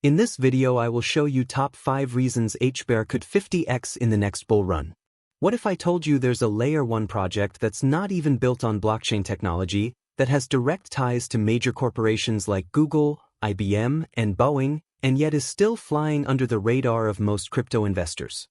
In this video I will show you top 5 reasons HBAR could 50x in the next bull run. What if I told you there's a Layer 1 project that's not even built on blockchain technology, that has direct ties to major corporations like Google, IBM, and Boeing, and yet is still flying under the radar of most crypto investors?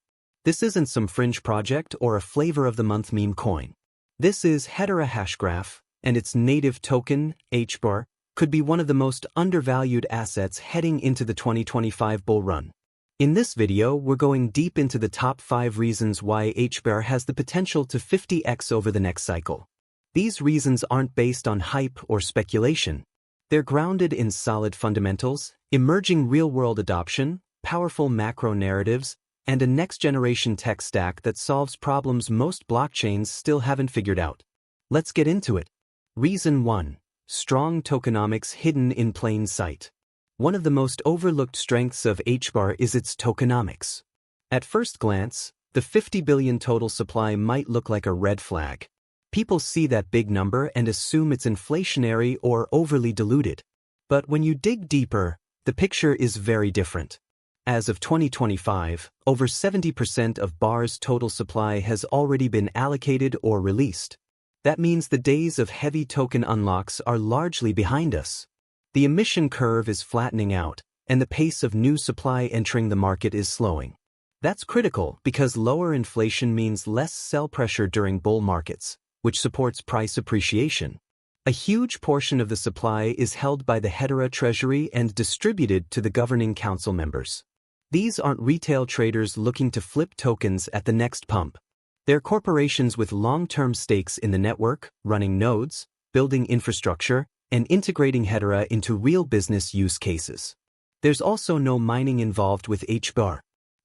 This isn't some fringe project or a flavor of the month meme coin. This is Hedera Hashgraph, and its native token, HBAR, could be one of the most undervalued assets heading into the 2025 bull run. In this video, we're going deep into the top 5 reasons why HBAR has the potential to 50x over the next cycle. These reasons aren't based on hype or speculation. They're grounded in solid fundamentals, emerging real-world adoption, powerful macro narratives, and a next-generation tech stack that solves problems most blockchains still haven't figured out. Let's get into it. Reason 1. Strong tokenomics hidden in plain sight. One of the most overlooked strengths of HBAR is its tokenomics. At first glance, the 50 billion total supply might look like a red flag. People see that big number and assume it's inflationary or overly diluted. But when you dig deeper, the picture is very different. As of 2025, over 70% of BAR's total supply has already been allocated or released. That means the days of heavy token unlocks are largely behind us. The emission curve is flattening out, and the pace of new supply entering the market is slowing. That's critical because lower inflation means less sell pressure during bull markets, which supports price appreciation. A huge portion of the supply is held by the Hedera Treasury and distributed to the governing council members. These aren't retail traders looking to flip tokens at the next pump. They're corporations with long-term stakes in the network, running nodes, building infrastructure, and integrating Hedera into real business use cases. There's also no mining involved with HBAR.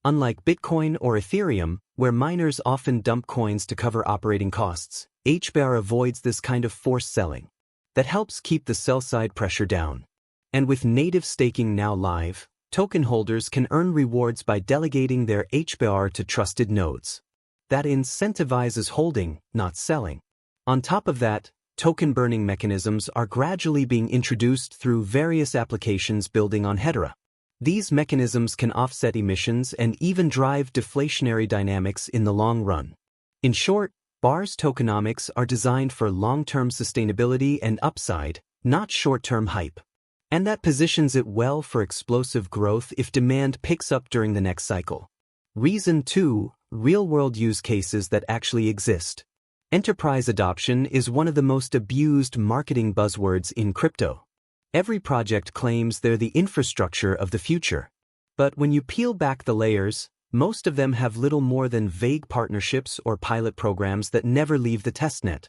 Unlike Bitcoin or Ethereum, where miners often dump coins to cover operating costs, HBAR avoids this kind of forced selling. That helps keep the sell-side pressure down. And with native staking now live, token holders can earn rewards by delegating their HBAR to trusted nodes. That incentivizes holding, not selling. On top of that, token burning mechanisms are gradually being introduced through various applications building on Hedera. These mechanisms can offset emissions and even drive deflationary dynamics in the long run. In short, BAR's tokenomics are designed for long-term sustainability and upside, not short-term hype. And that positions it well for explosive growth if demand picks up during the next cycle. Reason 2. Real-world use cases that actually exist. Enterprise adoption is one of the most abused marketing buzzwords in crypto. Every project claims they're the infrastructure of the future. But when you peel back the layers, most of them have little more than vague partnerships or pilot programs that never leave the testnet.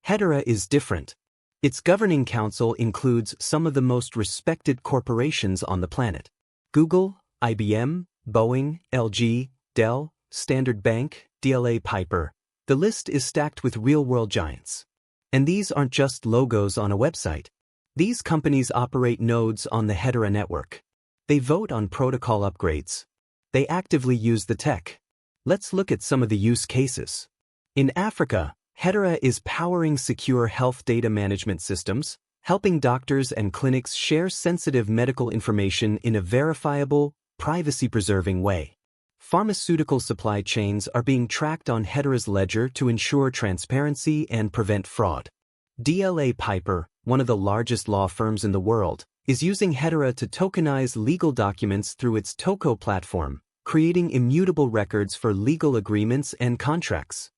Hedera is different. Its governing council includes some of the most respected corporations on the planet. Google, IBM, Boeing, LG, Dell, Standard Bank, DLA Piper. The list is stacked with real-world giants. And these aren't just logos on a website. These companies operate nodes on the Hedera network. They vote on protocol upgrades. They actively use the tech. Let's look at some of the use cases. In Africa, Hedera is powering secure health data management systems, helping doctors and clinics share sensitive medical information in a verifiable, privacy-preserving way. Pharmaceutical supply chains are being tracked on Hedera's ledger to ensure transparency and prevent fraud. DLA Piper, one of the largest law firms in the world, is using Hedera to tokenize legal documents through its Tokco platform, creating immutable records for legal agreements and contracts.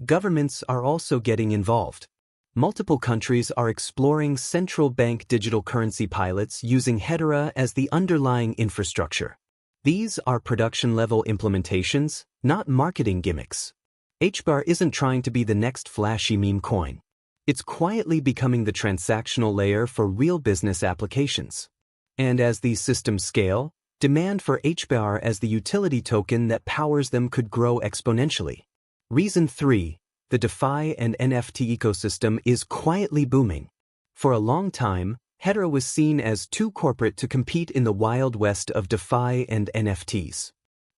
Governments are also getting involved. Multiple countries are exploring central bank digital currency pilots using Hedera as the underlying infrastructure. These are production-level implementations, not marketing gimmicks. HBAR isn't trying to be the next flashy meme coin. It's quietly becoming the transactional layer for real business applications. And as these systems scale, demand for HBAR as the utility token that powers them could grow exponentially. Reason 3. The DeFi and NFT ecosystem is quietly booming. For a long time, Hedera was seen as too corporate to compete in the wild west of DeFi and NFTs.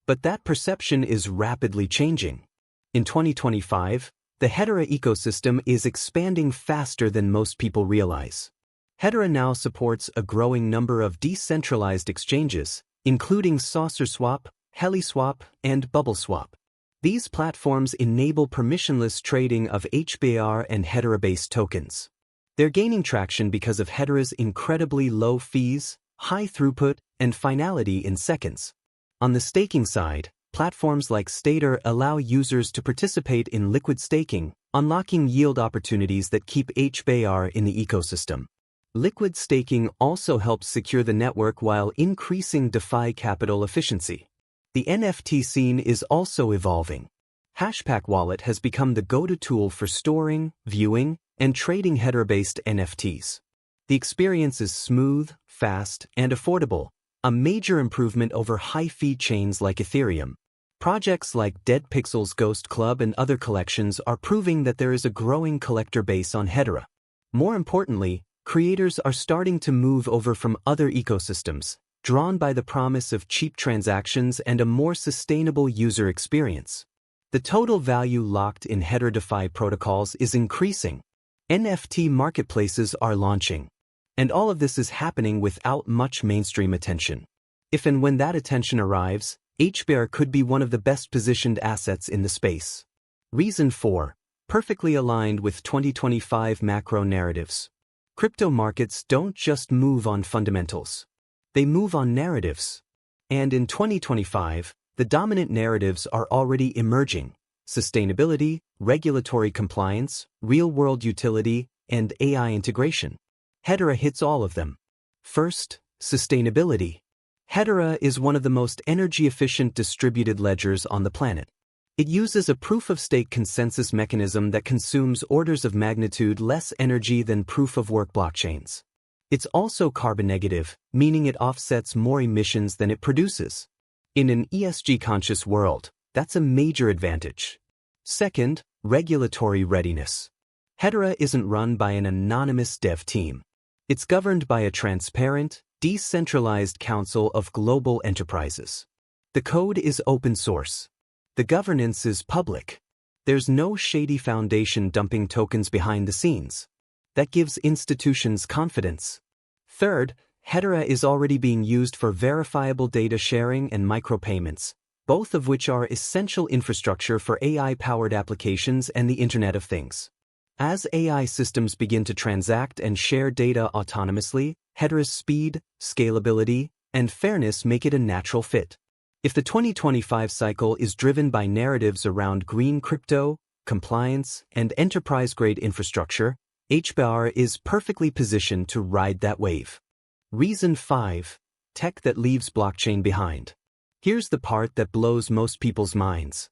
But that perception is rapidly changing. In 2025, the Hedera ecosystem is expanding faster than most people realize. Hedera now supports a growing number of decentralized exchanges, including SaucerSwap, HeliSwap, and BubbleSwap. These platforms enable permissionless trading of HBAR and Hedera-based tokens. They're gaining traction because of Hedera's incredibly low fees, high throughput, and finality in seconds. On the staking side, platforms like Stader allow users to participate in liquid staking, unlocking yield opportunities that keep HBAR in the ecosystem. Liquid staking also helps secure the network while increasing DeFi capital efficiency. The NFT scene is also evolving. Hashpack Wallet has become the go-to tool for storing, viewing, and trading Hedera-based NFTs. The experience is smooth, fast, and affordable, a major improvement over high-fee chains like Ethereum. Projects like Dead Pixels Ghost Club and other collections are proving that there is a growing collector base on Hedera. More importantly, creators are starting to move over from other ecosystems, drawn by the promise of cheap transactions and a more sustainable user experience. The total value locked in Hedera DeFi protocols is increasing. NFT marketplaces are launching. And all of this is happening without much mainstream attention. If and when that attention arrives, HBAR could be one of the best positioned assets in the space. Reason 4. Perfectly aligned with 2025 macro narratives. Crypto markets don't just move on fundamentals. They move on narratives. And in 2025, the dominant narratives are already emerging: sustainability, regulatory compliance, real-world utility, and AI integration. Hedera hits all of them. First, sustainability. Hedera is one of the most energy-efficient distributed ledgers on the planet. It uses a proof-of-stake consensus mechanism that consumes orders of magnitude less energy than proof-of-work blockchains. It's also carbon negative, meaning it offsets more emissions than it produces. In an ESG-conscious world, that's a major advantage. Second, regulatory readiness. Hedera isn't run by an anonymous dev team. It's governed by a transparent, decentralized council of global enterprises. The code is open source. The governance is public. There's no shady foundation dumping tokens behind the scenes. That gives institutions confidence. Third, Hedera is already being used for verifiable data sharing and micropayments, both of which are essential infrastructure for AI-powered applications and the Internet of Things. As AI systems begin to transact and share data autonomously, Hedera's speed, scalability, and fairness make it a natural fit. If the 2025 cycle is driven by narratives around green crypto, compliance, and enterprise-grade infrastructure, HBAR is perfectly positioned to ride that wave. Reason 5. Tech that leaves blockchain behind. Here's the part that blows most people's minds.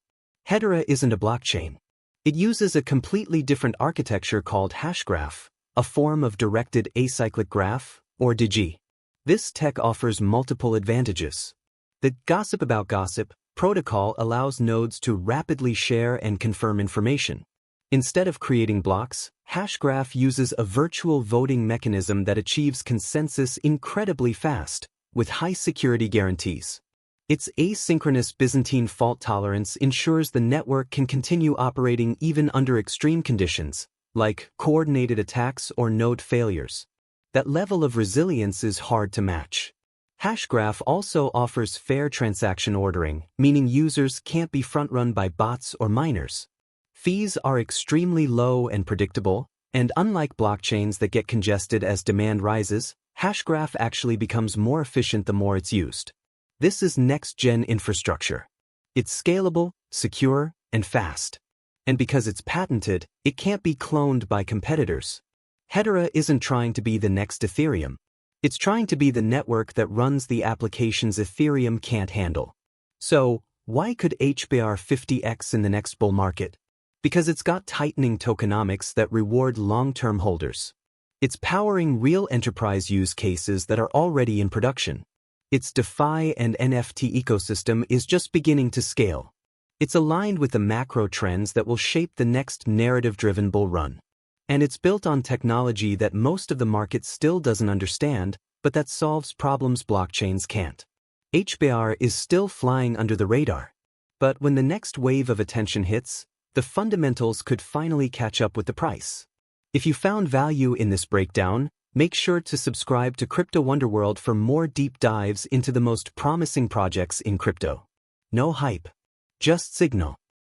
Hedera isn't a blockchain. It uses a completely different architecture called Hashgraph, a form of directed acyclic graph, or DG. This tech offers multiple advantages. The gossip about gossip protocol allows nodes to rapidly share and confirm information. Instead of creating blocks, Hashgraph uses a virtual voting mechanism that achieves consensus incredibly fast, with high security guarantees. Its asynchronous Byzantine fault tolerance ensures the network can continue operating even under extreme conditions, like coordinated attacks or node failures. That level of resilience is hard to match. Hashgraph also offers fair transaction ordering, meaning users can't be front-run by bots or miners. Fees are extremely low and predictable, and unlike blockchains that get congested as demand rises, Hashgraph actually becomes more efficient the more it's used. This is next-gen infrastructure. It's scalable, secure, and fast. And because it's patented, it can't be cloned by competitors. Hedera isn't trying to be the next Ethereum. It's trying to be the network that runs the applications Ethereum can't handle. So, why could HBAR 50x in the next bull market? Because it's got tightening tokenomics that reward long-term holders. It's powering real enterprise use cases that are already in production. Its DeFi and NFT ecosystem is just beginning to scale. It's aligned with the macro trends that will shape the next narrative-driven bull run. And it's built on technology that most of the market still doesn't understand, but that solves problems blockchains can't. HBAR is still flying under the radar. But when the next wave of attention hits, the fundamentals could finally catch up with the price. If you found value in this breakdown, Make sure to subscribe to Crypto Wonderworld for more deep dives into the most promising projects in crypto. No hype, just signal.